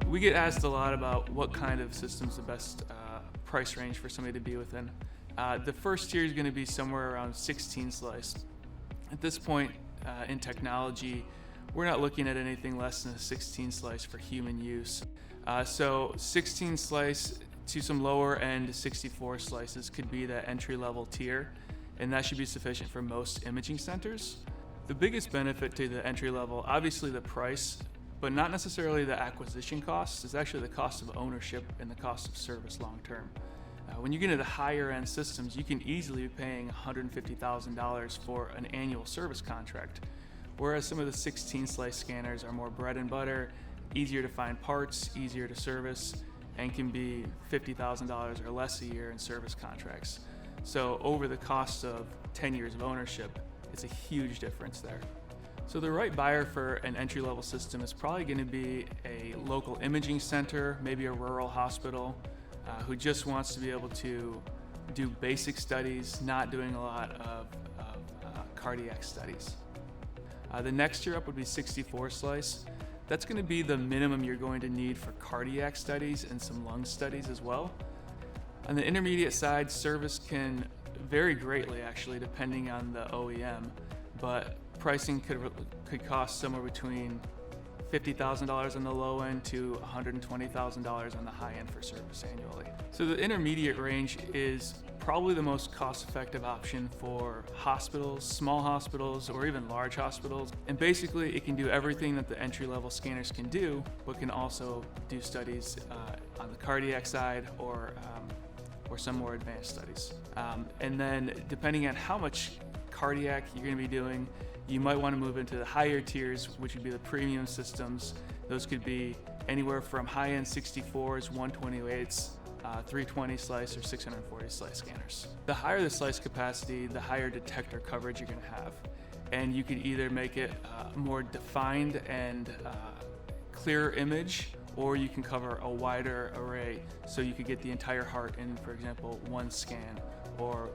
We get asked a lot about what kind of system's the best price range for somebody to be within. The first tier is going to be somewhere around 16 slice. At this point in technology, we're not looking at anything less than a 16 slice for human use. So 16 slice to some lower end 64 slices could be that entry level tier, and that should be sufficient for most imaging centers. The biggest benefit to the entry level, obviously the price, but not necessarily the acquisition costs, is actually the cost of ownership and the cost of service long term. When you get into the higher end systems, you can easily be paying $150,000 for an annual service contract, whereas some of the 16 slice scanners are more bread and butter, easier to find parts, easier to service, and can be $50,000 or less a year in service contracts. So over the cost of 10 years of ownership, it's a huge difference there. So the right buyer for an entry-level system is probably going to be a local imaging center, maybe a rural hospital, who just wants to be able to do basic studies, not doing a lot of cardiac studies. The next tier up would be 64 slice. That's going to be the minimum you're going to need for cardiac studies and some lung studies as well. On the intermediate side, service can vary greatly actually depending on the OEM, but pricing could cost somewhere between $50,000 on the low end to $120,000 on the high end for service annually. So the intermediate range is probably the most cost-effective option for hospitals, small hospitals, or even large hospitals. And basically it can do everything that the entry-level scanners can do, but can also do studies on the cardiac side or some more advanced studies. And then depending on how much cardiac you're going to be doing, you might want to move into the higher tiers, which would be the premium systems. Those could be anywhere from high-end 64s, 128s, 320 slice or 640 slice scanners. The higher the slice capacity, the higher detector coverage you're going to have. And you could either make it a more defined and clearer image, or you can cover a wider array, so you could get the entire heart in, for example, one scan, or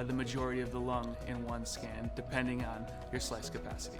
the majority of the lung in one scan, depending on your slice capacity.